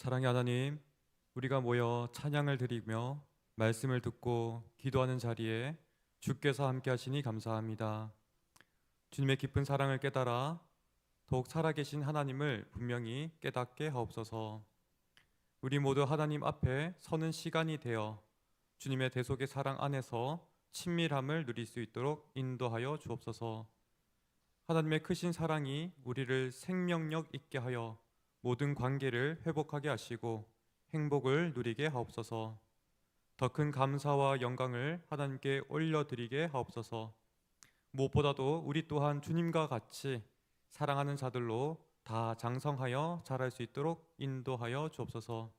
사랑의 하나님, 우리가 모여 찬양을 드리며 말씀을 듣고 기도하는 자리에 주께서 함께 하시니 감사합니다. 주님의 깊은 사랑을 깨달아 더욱 살아계신 하나님을 분명히 깨닫게 하옵소서. 우리 모두 하나님 앞에 서는 시간이 되어 주님의 대속의 사랑 안에서 친밀함을 누릴 수 있도록 인도하여 주옵소서. 하나님의 크신 사랑이 우리를 생명력 있게 하여 모든 관계를 회복하게 하시고 행복을 누리게 하옵소서. 더 큰 감사와 영광을 하나님께 올려드리게 하옵소서. 무엇보다도 우리 또한 주님과 같이 사랑하는 자들로 다 장성하여 자랄 수 있도록 인도하여 주옵소서.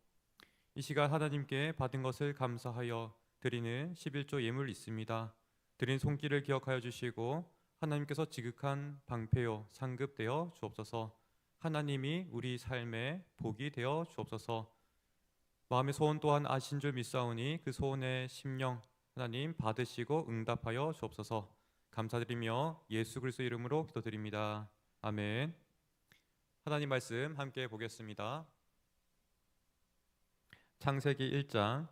이 시간 하나님께 받은 것을 감사하여 드리는 11조 예물 있습니다. 드린 손길을 기억하여 주시고 하나님께서 지극한 방패요 상급되어 주옵소서. 하나님이 우리 삶의 복이 되어 주옵소서. 마음의 소원 또한 아신 줄 믿사오니 그 소원의 심령 하나님 받으시고 응답하여 주옵소서. 감사드리며 예수 그리스도 이름으로 기도드립니다. 아멘. 하나님 말씀 함께 보겠습니다. 창세기 1장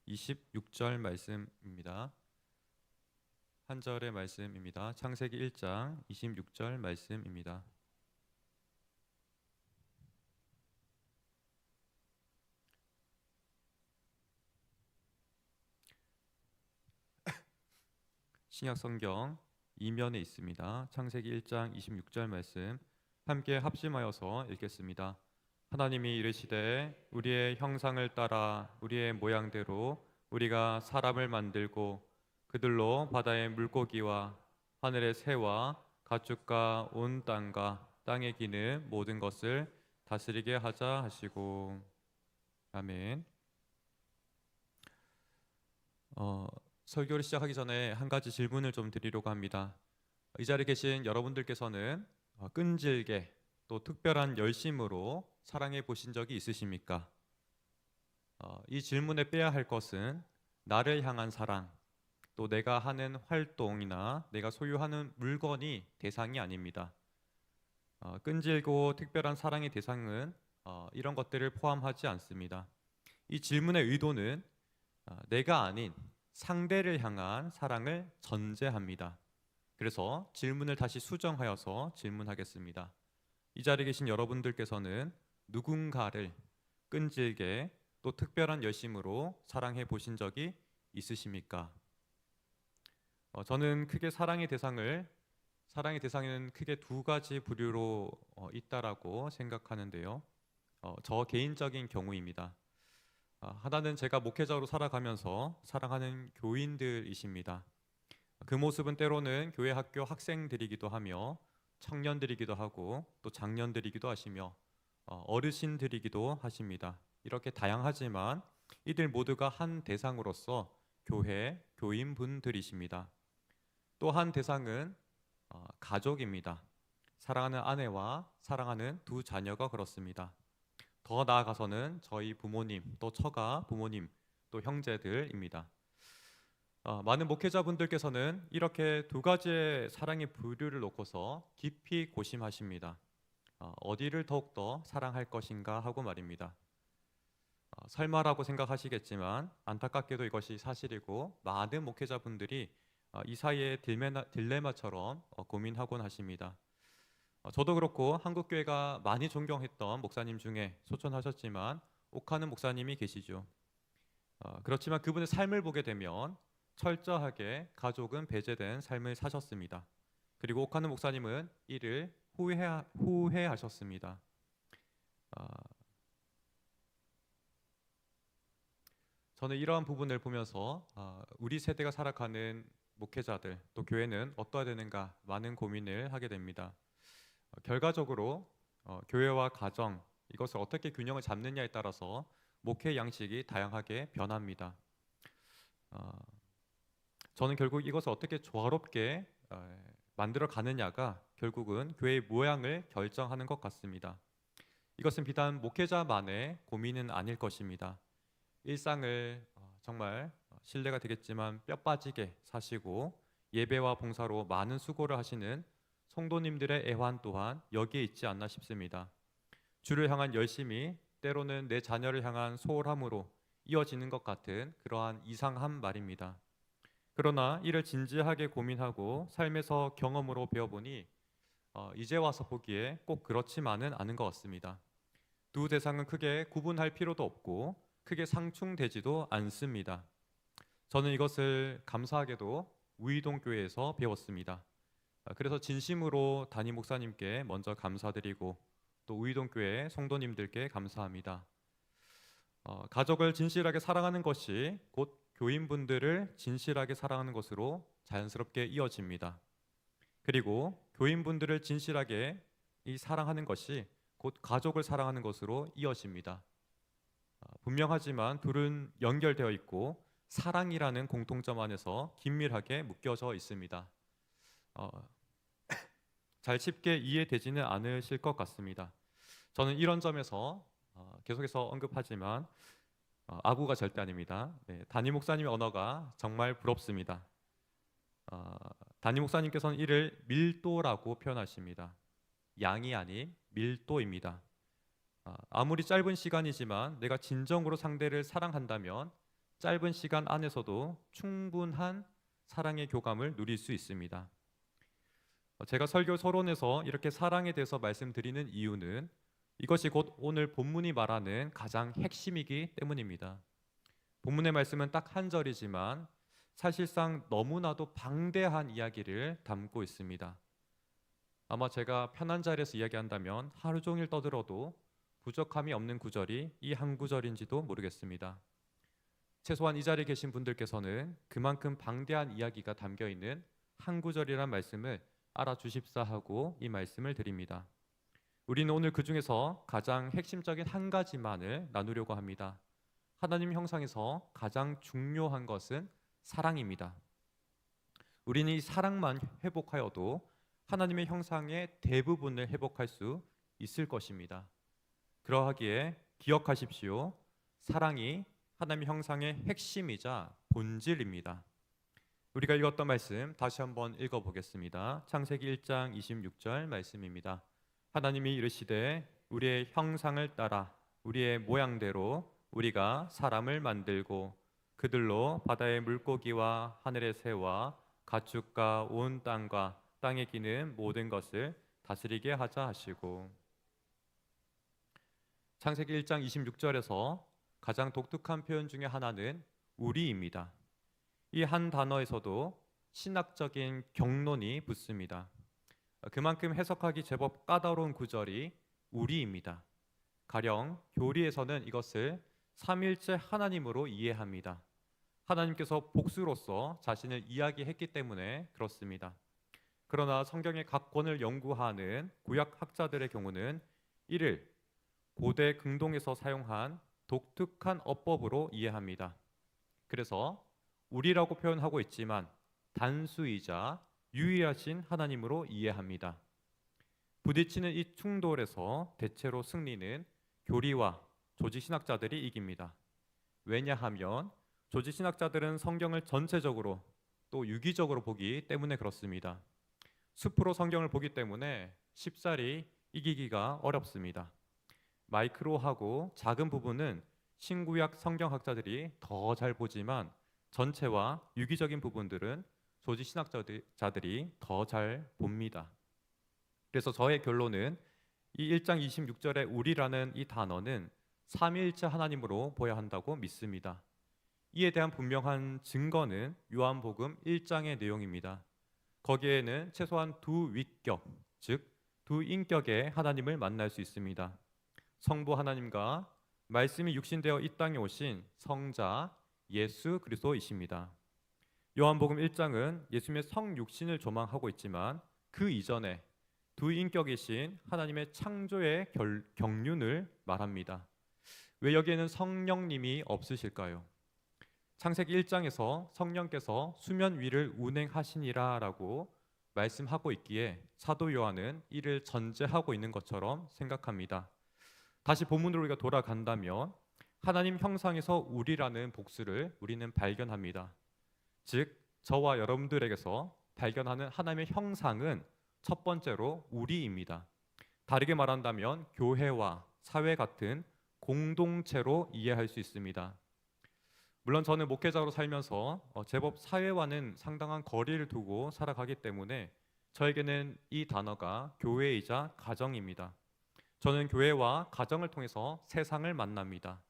26절 말씀입니다. 한 절의 말씀입니다. 창세기 1장 26절 말씀입니다. 신약 성경 2면에 있습니다. 창세기 1장 26절 말씀 함께 합심하여서 읽겠습니다. 하나님이 이르시되 우리의 형상을 따라 우리의 모양대로 우리가 사람을 만들고 그들로 바다의 물고기와 하늘의 새와 가축과 온 땅과 땅에 기는 모든 것을 다스리게 하자 하시고. 아멘. 설교를 시작하기 전에 한 가지 질문을 좀 드리려고 합니다. 이 자리에 계신 여러분들께서는 끈질게 또 특별한 열심으로 사랑해 보신 적이 있으십니까? 이 질문에 빼야 할 것은 나를 향한 사랑, 또 내가 하는 활동이나 내가 소유하는 물건이 대상이 아닙니다. 끈질고 특별한 사랑의 대상은 이런 것들을 포함하지 않습니다. 이 질문의 의도는 내가 아닌 상대를 향한 사랑을 전제합니다. 그래서 질문을 다시 수정하여서 질문하겠습니다. 이 자리에 계신 여러분들께서는 누군가를 끈질게 또 특별한 열심으로 사랑해 보신 적이 있으십니까? 저는 크게 사랑의 대상에는 크게 두 가지 부류로 있다라고 생각하는데요. 저 개인적인 경우입니다. 하나는 제가 목회자로 살아가면서 사랑하는 교인들이십니다. 그 모습은 때로는 교회 학교 학생들이기도 하며 청년들이기도 하고 또 장년들이기도 하시며 어르신들이기도 하십니다. 이렇게 다양하지만 이들 모두가 한 대상으로서 교회 교인분들이십니다. 또 한 대상은 가족입니다. 사랑하는 아내와 사랑하는 두 자녀가 그렇습니다. 더 나아가서는 저희 부모님, 또 처가 부모님, 또 형제들입니다. 많은 목회자분들께서는 이렇게 두 가지의 사랑의 부류를 놓고서 깊이 고심하십니다. 어디를 더욱더 사랑할 것인가 하고 말입니다. 설마라고 생각하시겠지만 안타깝게도 이것이 사실이고 많은 목회자분들이 이 사이에 딜레마처럼 고민하곤 하십니다. 저도 그렇고 한국교회가 많이 존경했던 목사님 중에 소천하셨지만 옥하는 목사님이 계시죠. 그렇지만 그분의 삶을 보게 되면 철저하게 가족은 배제된 삶을 사셨습니다. 그리고 옥하는 목사님은 이를 후회하셨습니다. 저는 이러한 부분을 보면서 우리 세대가 살아가는 목회자들 또 교회는 어떠해야 되는가 많은 고민을 하게 됩니다. 결과적으로 교회와 가정 이것을 어떻게 균형을 잡느냐에 따라서 목회 양식이 다양하게 변합니다. 저는 결국 이것을 어떻게 조화롭게 만들어 가느냐가 결국은 교회의 모양을 결정하는 것 같습니다. 이것은 비단 목회자만의 고민은 아닐 것입니다. 일상을 정말 신뢰가 되겠지만 뼈 빠지게 사시고 예배와 봉사로 많은 수고를 하시는 성도님들의 애환 또한 여기에 있지 않나 싶습니다. 주를 향한 열심이 때로는 내 자녀를 향한 소홀함으로 이어지는 것 같은 그러한 이상한 말입니다. 그러나 이를 진지하게 고민하고 삶에서 경험으로 배워보니 이제 와서 보기에 꼭 그렇지만은 않은 것 같습니다. 두 대상은 크게 구분할 필요도 없고 크게 상충되지도 않습니다. 저는 이것을 감사하게도 우이동교회에서 배웠습니다. 그래서 진심으로 담임 목사님께 먼저 감사드리고 또 우이동교회 성도님들께 감사합니다. 가족을 진실하게 사랑하는 것이 곧 교인분들을 진실하게 사랑하는 것으로 자연스럽게 이어집니다. 그리고 교인분들을 진실하게 사랑하는 것이 곧 가족을 사랑하는 것으로 이어집니다. 분명하지만 둘은 연결되어 있고 사랑이라는 공통점 안에서 긴밀하게 묶여져 있습니다. 잘 쉽게 이해되지는 않으실 것 같습니다. 저는 이런 점에서 계속해서 언급하지만 아구가 절대 아닙니다. 네, 담임 목사님의 언어가 정말 부럽습니다. 담임 목사님께서는 이를 밀도라고 표현하십니다. 양이 아닌 밀도입니다. 아무리 짧은 시간이지만 내가 진정으로 상대를 사랑한다면 짧은 시간 안에서도 충분한 사랑의 교감을 누릴 수 있습니다. 제가 설교 서론에서 이렇게 사랑에 대해서 말씀드리는 이유는 이것이 곧 오늘 본문이 말하는 가장 핵심이기 때문입니다. 본문의 말씀은 딱 한 절이지만 사실상 너무나도 방대한 이야기를 담고 있습니다. 아마 제가 편한 자리에서 이야기한다면 하루 종일 떠들어도 부족함이 없는 구절이 이 한 구절인지도 모르겠습니다. 최소한 이 자리에 계신 분들께서는 그만큼 방대한 이야기가 담겨 있는 한 구절이란 말씀을 알아주십사 하고 이 말씀을 드립니다. 우리는 오늘 그 중에서 가장 핵심적인 한 가지만을 나누려고 합니다. 하나님 형상에서 가장 중요한 것은 사랑입니다. 우리는 이 사랑만 회복하여도 하나님의 형상의 대부분을 회복할 수 있을 것입니다. 그러하기에 기억하십시오. 사랑이 하나님의 형상의 핵심이자 본질입니다. 우리가 읽었던 말씀 다시 한번 읽어보겠습니다. 창세기 1장 26절 말씀입니다. 하나님이 이르시되 우리의 형상을 따라 우리의 모양대로 우리가 사람을 만들고 그들로 바다의 물고기와 하늘의 새와 가축과 온 땅과 땅에 기는 모든 것을 다스리게 하자 하시고, 창세기 1장 26절에서 가장 독특한 표현 중에 하나는 우리입니다. 이 한 단어에서도 신학적인 경론이 붙습니다. 그만큼 해석하기 제법 까다로운 구절이 우리입니다. 가령 교리에서는 이것을 삼일째 하나님으로 이해합니다. 하나님께서 복수로서 자신을 이야기했기 때문에 그렇습니다. 그러나 성경의 각 권을 연구하는 구약 학자들의 경우는 이를 고대 긍동에서 사용한 독특한 어법으로 이해합니다. 그래서 우리라고 표현하고 있지만 단수이자 유일하신 하나님으로 이해합니다. 부딪히는 이 충돌에서 대체로 승리는 교리와 조직신학자들이 이깁니다. 왜냐하면 조직신학자들은 성경을 전체적으로 또 유기적으로 보기 때문에 그렇습니다. 숲으로 성경을 보기 때문에 쉽사리 이기기가 어렵습니다. 마이크로하고 작은 부분은 신구약 성경학자들이 더 잘 보지만 전체와 유기적인 부분들은 조직신학자들이 더 잘 봅니다. 그래서 저의 결론은 이 1장 26절의 우리라는 이 단어는 삼위일체 하나님으로 보아야 한다고 믿습니다. 이에 대한 분명한 증거는 요한복음 1장의 내용입니다. 거기에는 최소한 두 위격, 즉 두 인격의 하나님을 만날 수 있습니다. 성부 하나님과 말씀이 육신되어 이 땅에 오신 성자 예수 그리스도이십니다. 요한복음 1장은 예수님의 성육신을 조망하고 있지만 그 이전에 두 인격이신 하나님의 창조의 경륜을 말합니다. 왜 여기에는 성령님이 없으실까요? 창세기 1장에서 성령께서 수면 위를 운행하시니라 라고 말씀하고 있기에 사도 요한은 이를 전제하고 있는 것처럼 생각합니다. 다시 본문으로 우리가 돌아간다면 하나님 형상에서 우리라는 복수를 우리는 발견합니다. 즉 저와 여러분들에게서 발견하는 하나님의 형상은 첫 번째로 우리입니다. 다르게 말한다면 교회와 사회 같은 공동체로 이해할 수 있습니다. 물론 저는 목회자로 살면서 제법 사회와는 상당한 거리를 두고 살아가기 때문에 저에게는 이 단어가 교회이자 가정입니다. 저는 교회와 가정을 통해서 세상을 만납니다.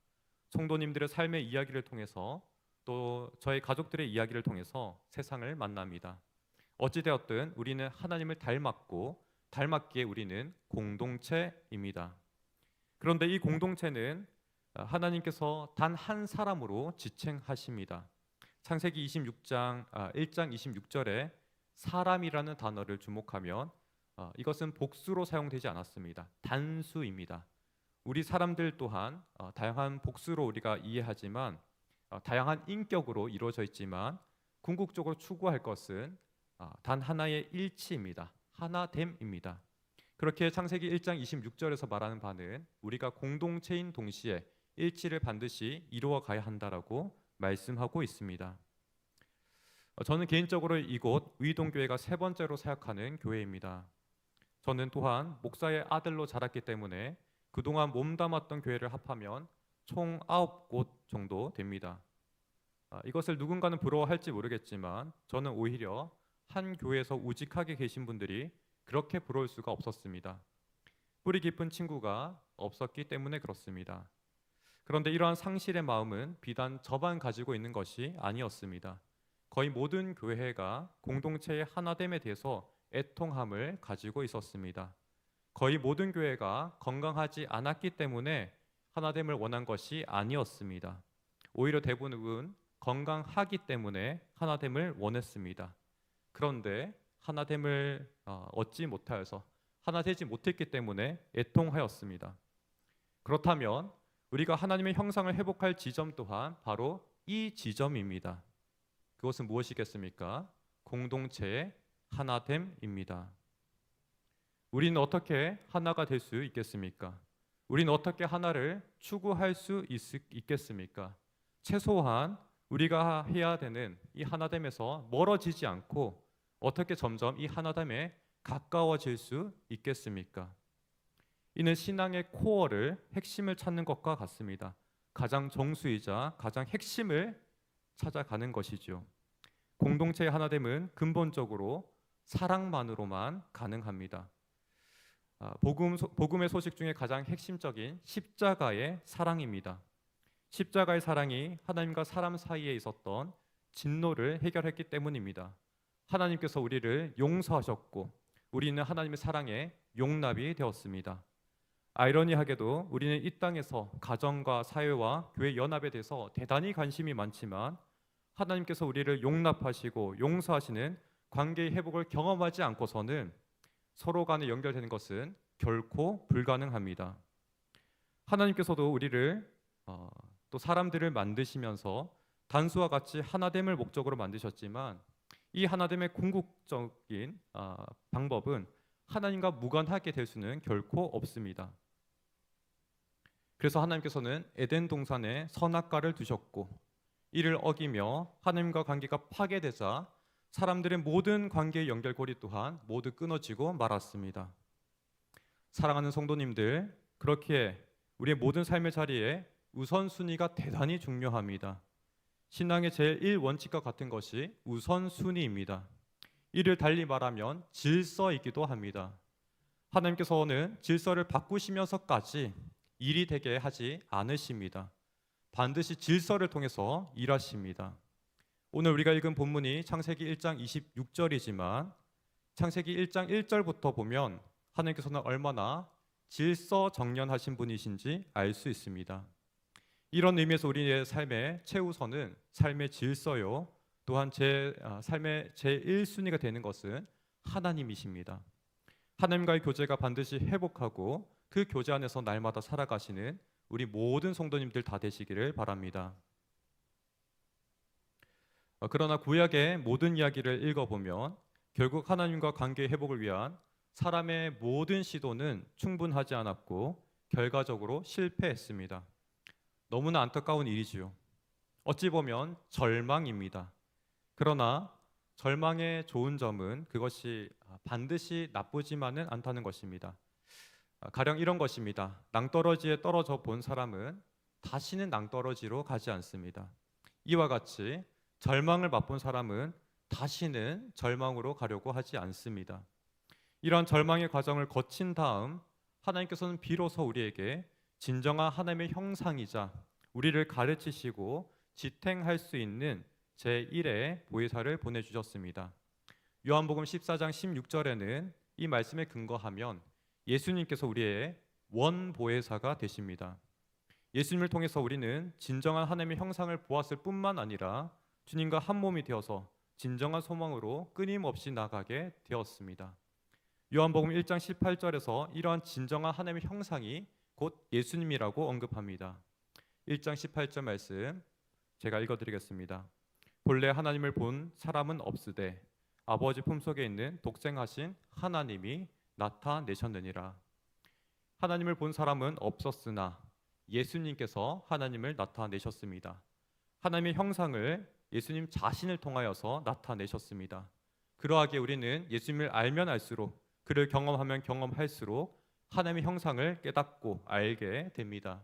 성도님들의 삶의 이야기를 통해서 또 저의 가족들의 이야기를 통해서 세상을 만납니다. 어찌되었든 우리는 하나님을 닮았고 닮았기에 우리는 공동체입니다. 그런데 이 공동체는 하나님께서 단 한 사람으로 지칭하십니다. 창세기 1장 26절에 사람이라는 단어를 주목하면 이것은 복수로 사용되지 않았습니다. 단수입니다. 우리 사람들 또한 다양한 복수로 우리가 이해하지만 다양한 인격으로 이루어져 있지만 궁극적으로 추구할 것은 단 하나의 일치입니다. 하나됨입니다. 그렇게 창세기 1장 26절에서 말하는 바는 우리가 공동체인 동시에 일치를 반드시 이루어 가야 한다라고 말씀하고 있습니다. 저는 개인적으로 이곳 의동교회가 세 번째로 사역하는 교회입니다. 저는 또한 목사의 아들로 자랐기 때문에 그동안 몸담았던 교회를 합하면 총 9곳 정도 됩니다. 이것을 누군가는 부러워할지 모르겠지만 저는 오히려 한 교회에서 우직하게 계신 분들이 그렇게 부러울 수가 없었습니다. 뿌리 깊은 친구가 없었기 때문에 그렇습니다. 그런데 이러한 상실의 마음은 비단 저만 가지고 있는 것이 아니었습니다. 거의 모든 교회가 공동체의 하나됨에 대해서 애통함을 가지고 있었습니다. 거의 모든 교회가 건강하지 않았기 때문에 하나됨을 원한 것이 아니었습니다. 오히려 대부분은 건강하기 때문에 하나됨을 원했습니다. 그런데 하나됨을 얻지 못하여서 하나되지 못했기 때문에 애통하였습니다. 그렇다면 우리가 하나님의 형상을 회복할 지점 또한 바로 이 지점입니다. 그것은 무엇이겠습니까? 공동체의 하나됨입니다. 우리는 어떻게 하나가 될 수 있겠습니까? 우리는 어떻게 하나를 추구할 수 있겠습니까? 최소한 우리가 해야 되는 이 하나됨에서 멀어지지 않고 어떻게 점점 이 하나됨에 가까워질 수 있겠습니까? 이는 신앙의 코어를, 핵심을 찾는 것과 같습니다. 가장 정수이자 가장 핵심을 찾아가는 것이죠. 공동체의 하나됨은 근본적으로 사랑만으로만 가능합니다. 복음의 소식 중에 가장 핵심적인 십자가의 사랑입니다. 십자가의 사랑이 하나님과 사람 사이에 있었던 진노를 해결했기 때문입니다. 하나님께서 우리를 용서하셨고 우리는 하나님의 사랑에 용납이 되었습니다. 아이러니하게도 우리는 이 땅에서 가정과 사회와 교회 연합에 대해서 대단히 관심이 많지만 하나님께서 우리를 용납하시고 용서하시는 관계의 회복을 경험하지 않고서는 서로 간에 연결되는 것은 결코 불가능합니다. 하나님께서도 우리를 또 사람들을 만드시면서 단수와 같이 하나됨을 목적으로 만드셨지만 이 하나됨의 궁극적인 방법은 하나님과 무관하게 될 수는 결코 없습니다. 그래서 하나님께서는 에덴 동산에 선악과를 두셨고 이를 어기며 하나님과 관계가 파괴되자 사람들의 모든 관계의 연결고리 또한 모두 끊어지고 말았습니다. 사랑하는 성도님들, 그렇기에 우리의 모든 삶의 자리에 우선순위가 대단히 중요합니다. 신앙의 제1원칙과 같은 것이 우선순위입니다. 이를 달리 말하면 질서이기도 합니다. 하나님께서는 질서를 바꾸시면서까지 일이 되게 하지 않으십니다. 반드시 질서를 통해서 일하십니다. 오늘 우리가 읽은 본문이 창세기 1장 26절이지만 창세기 1장 1절부터 보면 하나님께서는 얼마나 질서정연하신 분이신지 알 수 있습니다. 이런 의미에서 우리의 삶의 최우선은 삶의 질서요, 또한 삶의 제1순위가 되는 것은 하나님이십니다. 하나님과의 교제가 반드시 회복하고 그 교제 안에서 날마다 살아가시는 우리 모든 성도님들 다 되시기를 바랍니다. 그러나 구약의 모든 이야기를 읽어보면 결국 하나님과 관계 회복을 위한 사람의 모든 시도는 충분하지 않았고 결과적으로 실패했습니다. 너무나 안타까운 일이지요. 어찌 보면 절망입니다. 그러나 절망의 좋은 점은 그것이 반드시 나쁘지만은 않다는 것입니다. 가령 이런 것입니다. 낭떠러지에 떨어져 본 사람은 다시는 낭떠러지로 가지 않습니다. 이와 같이 절망을 맛본 사람은 다시는 절망으로 가려고 하지 않습니다. 이러한 절망의 과정을 거친 다음 하나님께서는 비로소 우리에게 진정한 하나님의 형상이자 우리를 가르치시고 지탱할 수 있는 제1의 보혜사를 보내주셨습니다. 요한복음 14장 16절에는 이 말씀에 근거하면 예수님께서 우리의 원보혜사가 되십니다. 예수님을 통해서 우리는 진정한 하나님의 형상을 보았을 뿐만 아니라 주님과 한 몸이 되어서 진정한 소망으로 끊임없이 나가게 되었습니다. 요한복음 1장 18절에서 이러한 진정한 하나님의 형상이 곧 예수님이라고 언급합니다. 1장 18절 말씀 제가 읽어드리겠습니다. 본래 하나님을 본 사람은 없으되 아버지 품속에 있는 독생하신 하나님이 나타내셨느니라. 하나님을 본 사람은 없었으나 예수님께서 하나님을 나타내셨습니다. 하나님의 형상을 예수님 자신을 통하여서 나타내셨습니다. 그러하기에 우리는 예수님을 알면 알수록, 그를 경험하면 경험할수록 하나님의 형상을 깨닫고 알게 됩니다.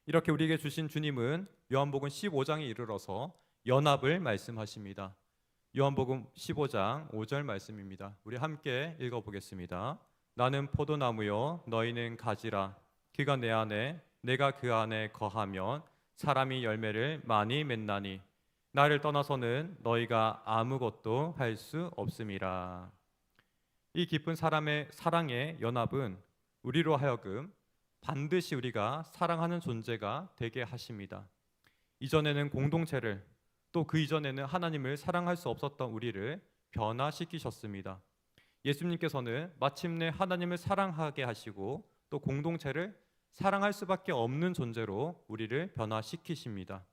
이렇게 우리에게 주신 주님은 요한복음 15장에 이르러서 연합을 말씀하십니다. 요한복음 15장 5절 말씀입니다. 우리 함께 읽어보겠습니다. 나는 포도나무요 너희는 가지라. 그가 내 안에 내가 그 안에 거하면 사람이 열매를 많이 맺나니 나를 떠나서는 너희가 아무것도 할 수 없음이라. 이 깊은 사랑의 연합은 우리로 하여금 반드시 우리가 사랑하는 존재가 되게 하십니다. 이전에는 공동체를, 또 그 이전에는 하나님을 사랑할 수 없었던 우리를 변화시키셨습니다. 예수님께서는 마침내 하나님을 사랑하게 하시고 또 공동체를 사랑할 수밖에 없는 존재로 우리를 변화시키십니다.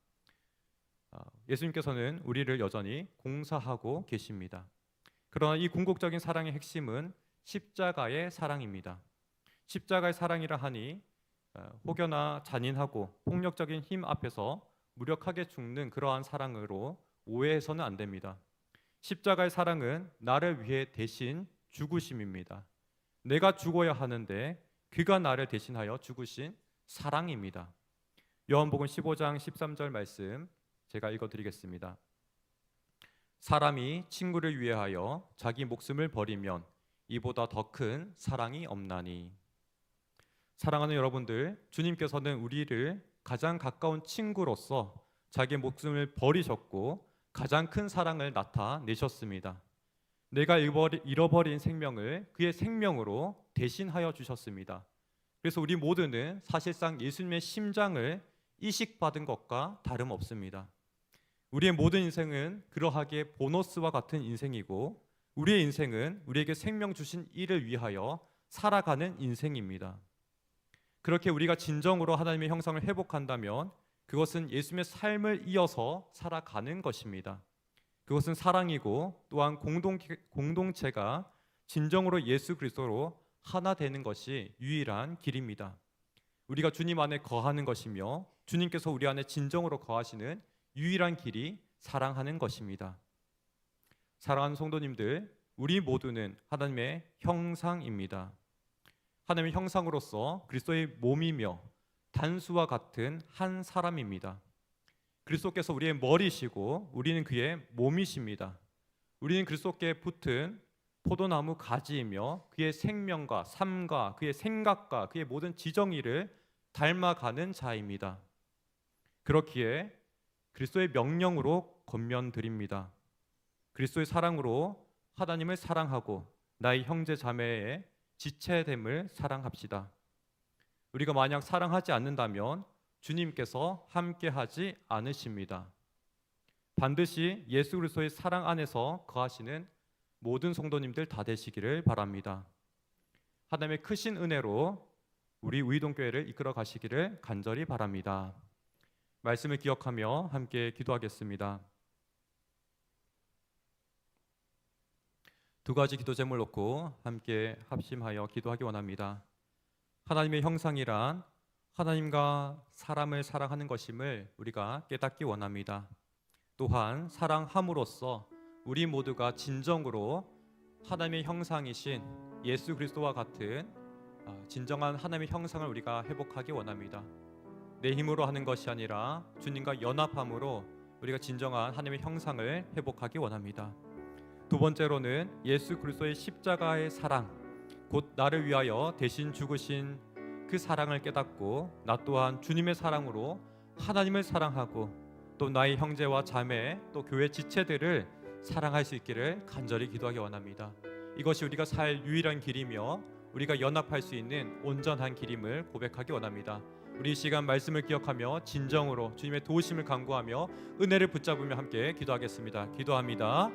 예수님께서는 우리를 여전히 공사하고 계십니다. 그러나 이 궁극적인 사랑의 핵심은 십자가의 사랑입니다. 십자가의 사랑이라 하니 혹여나 잔인하고 폭력적인 힘 앞에서 무력하게 죽는 그러한 사랑으로 오해해서는 안 됩니다. 십자가의 사랑은 나를 위해 대신 죽으심입니다. 내가 죽어야 하는데 그가 나를 대신하여 죽으신 사랑입니다. 요한복음 15장 13절 말씀 제가 읽어드리겠습니다. 사람이 친구를 위하여 자기 목숨을 버리면 이보다 더 큰 사랑이 없나니. 사랑하는 여러분들, 주님께서는 우리를 가장 가까운 친구로서 자기 목숨을 버리셨고 가장 큰 사랑을 나타내셨습니다. 내가 잃어버린 생명을 그의 생명으로 대신하여 주셨습니다. 그래서 우리 모두는 사실상 예수님의 심장을 이식받은 것과 다름없습니다. 우리의 모든 인생은 그러하기에 보너스와 같은 인생이고 우리의 인생은 우리에게 생명 주신 이를 위하여 살아가는 인생입니다. 그렇게 우리가 진정으로 하나님의 형상을 회복한다면 그것은 예수님의 삶을 이어서 살아가는 것입니다. 그것은 사랑이고 또한 공동체가 진정으로 예수 그리스도로 하나 되는 것이 유일한 길입니다. 우리가 주님 안에 거하는 것이며 주님께서 우리 안에 진정으로 거하시는 유일한 길이 사랑하는 것입니다. 사랑하는 성도님들, 우리 모두는 하나님의 형상입니다. 하나님의 형상으로서 그리스도의 몸이며 단수와 같은 한 사람입니다. 그리스도께서 우리의 머리시고 우리는 그의 몸이십니다. 우리는 그리스도께 붙은 포도나무 가지이며 그의 생명과 삶과 그의 생각과 그의 모든 지정의를 닮아가는 자입니다. 그렇기에 그리스도의 명령으로 권면드립니다. 그리스도의 사랑으로 하나님을 사랑하고 나의 형제 자매의 지체됨을 사랑합시다. 우리가 만약 사랑하지 않는다면 주님께서 함께하지 않으십니다. 반드시 예수 그리스도의 사랑 안에서 거하시는 모든 성도님들 다 되시기를 바랍니다. 하나님의 크신 은혜로 우리 우이동교회를 이끌어 가시기를 간절히 바랍니다. 말씀을 기억하며 함께 기도하겠습니다. 두 가지 기도 제목을 놓고 함께 합심하여 기도하기 원합니다. 하나님의 형상이란 하나님과 사람을 사랑하는 것임을 우리가 깨닫기 원합니다. 또한 사랑함으로써 우리 모두가 진정으로 하나님의 형상이신 예수 그리스도와 같은 진정한 하나님의 형상을 우리가 회복하기 원합니다. 내 힘으로 하는 것이 아니라 주님과 연합함으로 우리가 진정한 하나님의 형상을 회복하기 원합니다. 두 번째로는 예수 그리스도의 십자가의 사랑, 곧 나를 위하여 대신 죽으신 그 사랑을 깨닫고 나 또한 주님의 사랑으로 하나님을 사랑하고 또 나의 형제와 자매 또 교회 지체들을 사랑할 수 있기를 간절히 기도하기 원합니다. 이것이 우리가 살 유일한 길이며 우리가 연합할 수 있는 온전한 길임을 고백하기 원합니다. 우리 이 시간 말씀을 기억하며 진정으로 주님의 도우심을 간구하며 은혜를 붙잡으며 함께 기도하겠습니다. 기도합니다.